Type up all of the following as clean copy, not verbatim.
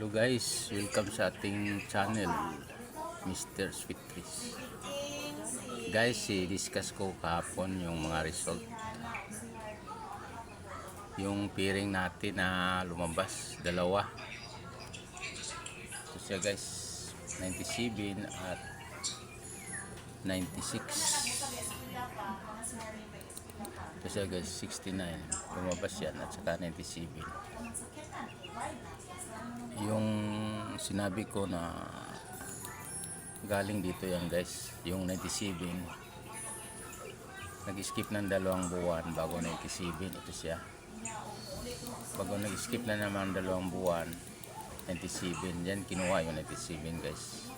Hello guys, welcome sa ating channel Mr. Sweet Trees. Guys, i-discuss ko kahapon yung mga result. Yung pairing natin na lumabas, dalawa. Ito siya guys, 97 at 96. Ito siya guys, 69. Lumabas yan at saka 97. Yung sinabi ko na galing dito yan guys, yung 97 nag-skip ng 2 buwan bago 97. Ito siya, bago nag-skip na naman 2 buwan 97, yan kinuha yung 97 guys,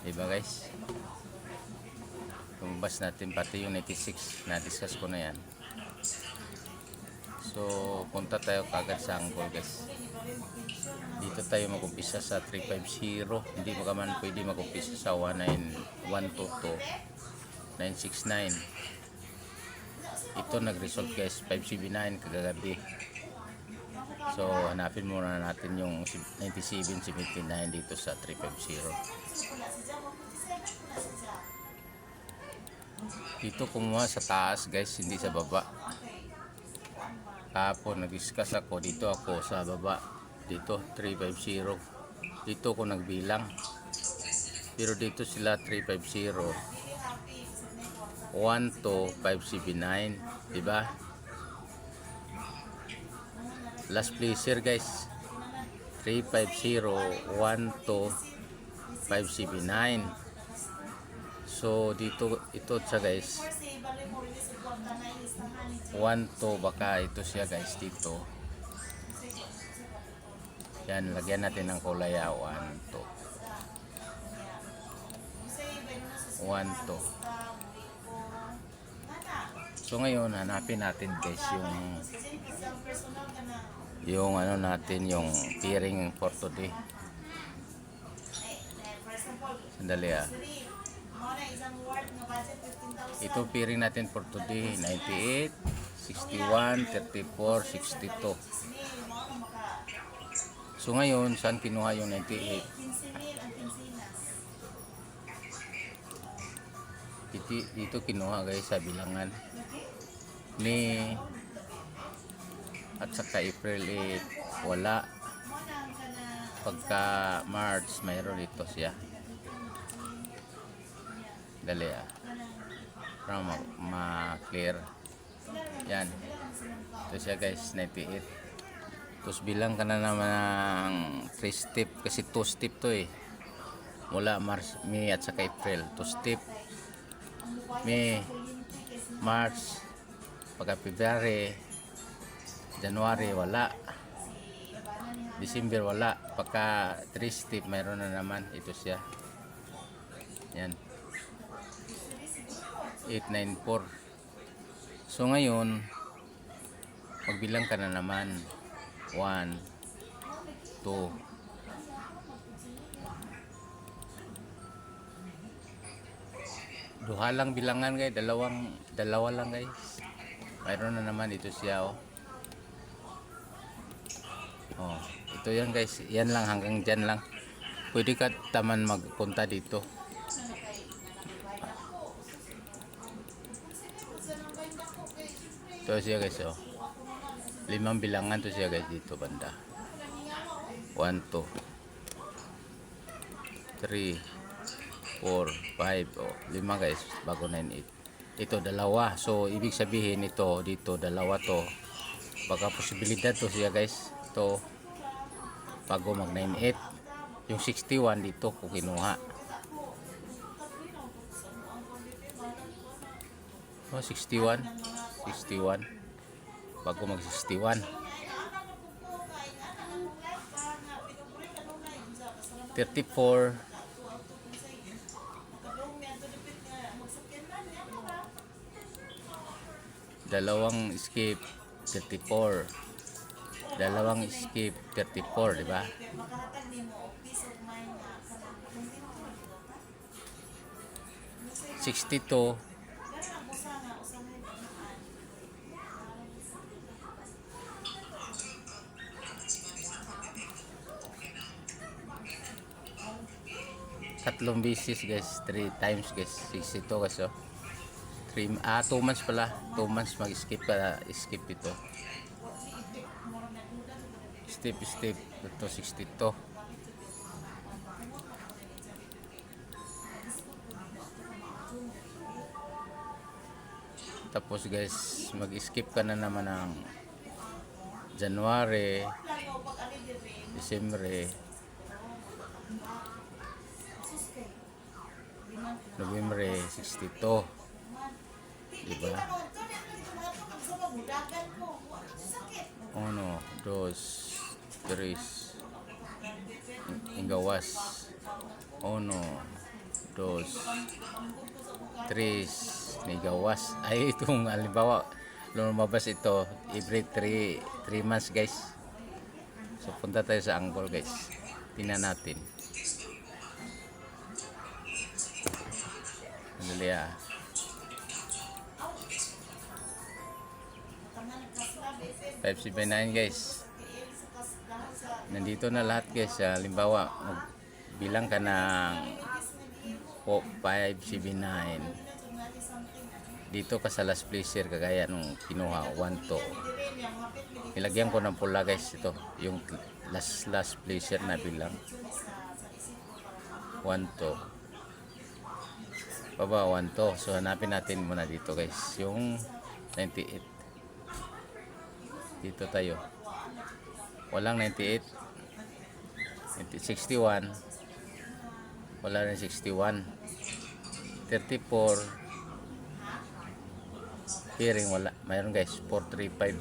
diba guys? Lumabas natin pati yung 96, na-discuss ko na yan. So punta tayo kagad sa angkol guys. Dito tayo mag-umpisa sa 350. Hindi mo ka man pwede mag-umpisa sa 19122 969. Ito nag-result guys 579 kagabi. So hanapin muna natin yung 9779 dito sa 350. Dito kumuha sa taas guys, hindi sa baba. Kahapon nag-discuss ako, dito ako sa baba, dito 350, dito ko nagbilang, pero dito sila 350 12579, diba? Last placer guys 350 12579. So dito ito siya guys 1 to, baka ito siya guys dito. Yan, lagyan natin ng kulay 1 to 1 to. So ngayon hanapin natin guys yung ano natin, yung pairing for today. Sandali ito pairing natin for today, 98 61 34 62. So ngayon saan kinuha yung 98? Dito kinuha guys sa bilangan ni at saka April 8 wala, pagka March mayroon dito siya. Dali para ma-clear yan. Ito siya guys 98. Tapos bilang ka na naman ng 3 step kasi 2 step to mula March, May at saka April. 2 step May, March, pagka February, January wala, December wala, pagka 3 step mayroon na naman. Ito siya yan 894. So ngayon magbilang ka na naman 1 2 duha lang bilangan guys, dalawa lang guys, mayroon na naman. Ito siya ito yan guys, yan lang, hanggang dyan lang. Pwede ka taman magpunta dito. Ito siya guys 5 bilangan to siya guys dito banda. 1 2 3 4 5 5 guys bago 98. Ito dalawa, so ibig sabihin ito dito dalawa to, baka posibilidad to siya guys. Ito bago mag 98. Yung 61 dito ko kinuha. 61 bago mag 61. 34 dalawang skip 34, dalawang skip 34, di ba? 62 64 tatlong beses guys, 3 times guys, 62 guys. 2 months pala, 2 months mag-skip ka, skip ito. Step ito 62. Tapos guys, mag-skip ka na naman ng January, December, November 62. Diba? 1, 2, 3 inggawas. 1, 2, 3 nigawas. Ay, itong halimbawa lumabas ito every 3 months guys. So punta tayo sa angle guys, tingnan natin. Sandali 579 guys. Nandito na lahat guys. Halimbawa, bilang ka ng 579. Dito ka sa last placer kagaya nung kinuha 1 to. Nilagyan ko ng pula guys ito. Yung last placer na bilang 1 to. Baba 1 to. So hanapin natin muna dito guys. Yung 98. Dito tayo. Walang 98. 61. Wala rin 61. 34. Pairing wala. Mayroon guys. 435.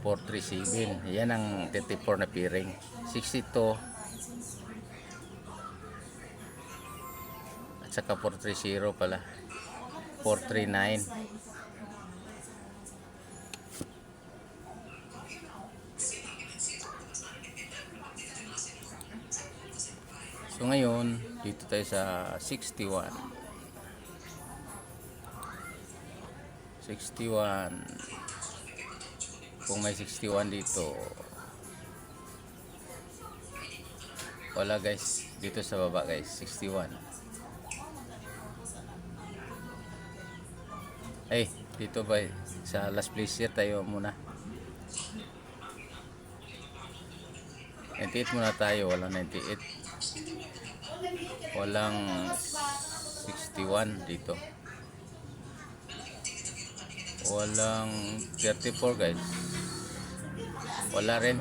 437. Yan ang 34 na pairing. 62. At saka 430 pala. 439. So ngayon, dito tayo sa 61. 61. Kung may 61 dito, wala guys. Dito sa baba guys, 61. Ay, dito ba sa last placer tayo muna. 98 muna tayo, walang 98. Walang 61 dito. Walang 34 guys. Wala rin.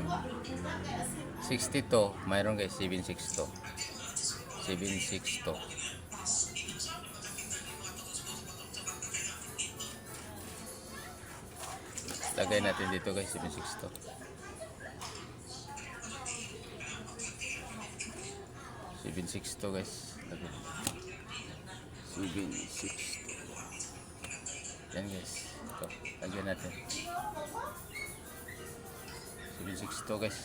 62, mayroon guys 762. 762. Lagay natin dito guys 762. 762 guys. 762. Yan guys. Ito, lagyan natin. 762 guys.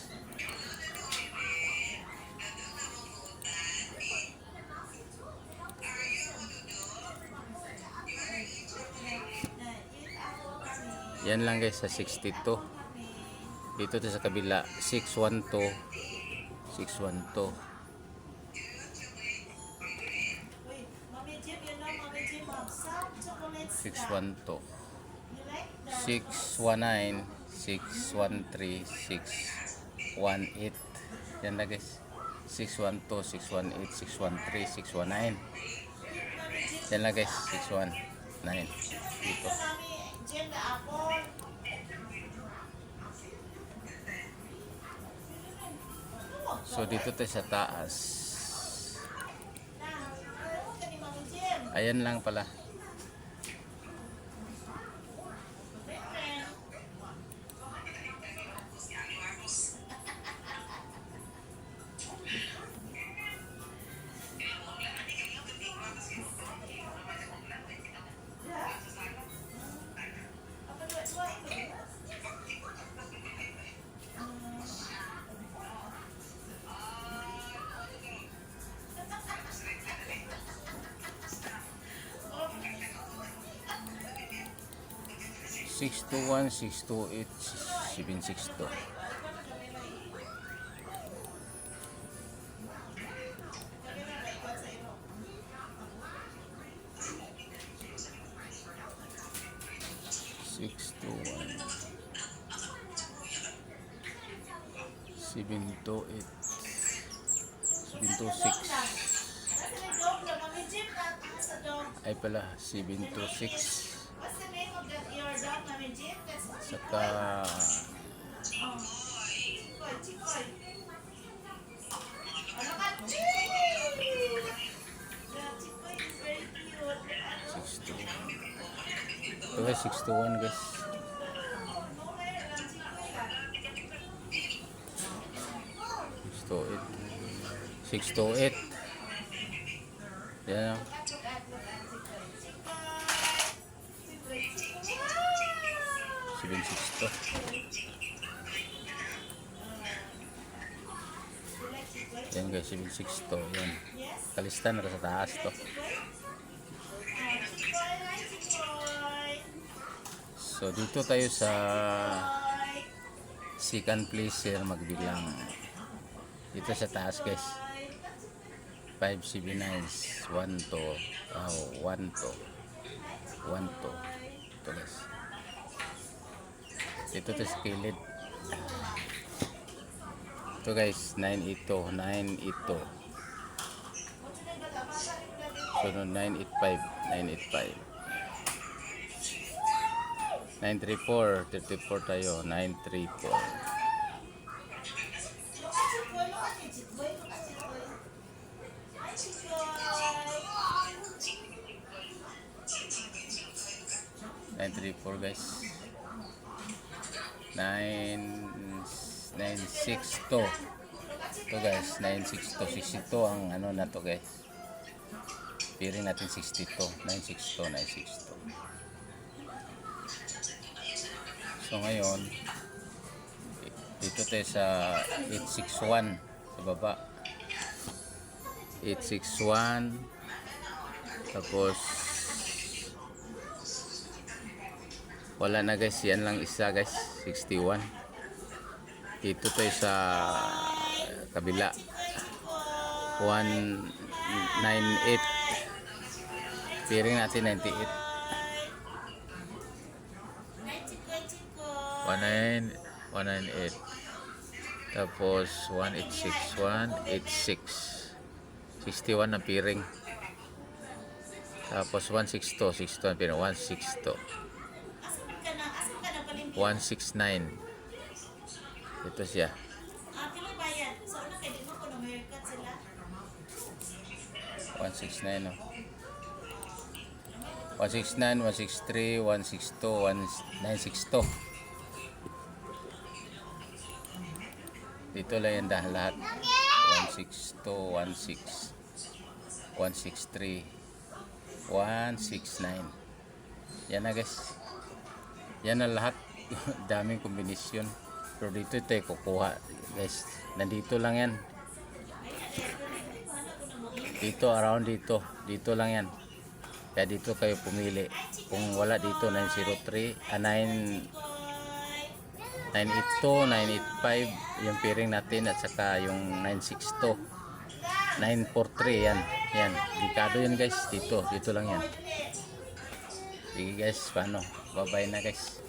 Yan lang guys sa 62. Dito sa kabila 612. 612. 612, 619, 613, 618. Yan na guys. 612, 618, 613, 619. Yan na guys. 619. Dito. So dito tayo sa taas. Ayan lang pala. Six to 1, 6 to 8, 7, 6 to. 728. 726. Ay pala, 726. Saka ito guys, 621 guys. 628. Yan. 762. Yan guys, 762. Yan. Kalistan na sa taas to. So dito tayo sa second placer magbilang. Dito sa taas guys. 579 1 to 1 to 1 to ito guys. Ito to sa kilid. Ito guys, 9 ito, 9 ito. Sunod 985, 934, 34 tayo, 934. 934 guys. 962. Ito guys, 962. 62 ang ano na to guys. Piring natin 62. 962. So ngayon, dito tayo sa 861 sa baba. 861. Tapos wala na guys, yan lang isa guys, 61. Dito tayo sa kabila, 198. Piring natin 98. 198. Tapos 186, 186. 61 na piring. Tapos 162, 62 na piring, 162. 169. Ito siya. 169 no. 169, 163, 162, 962. Dito lang yan lahat. 162, 16, 163, 169. Yan na guys. Yan na lahat. Daming kombinasyon. Pero dito tayo kukuha guys. Nandito lang yan. Dito, around dito. Dito lang yan. Kaya dito kayo pumili. Kung wala dito, 903, 982, 985 yung piring natin, at saka yung 962, 943 yan. Yan. Delikado yan guys. Dito lang yan. Sige guys, paano? Bye bye na guys.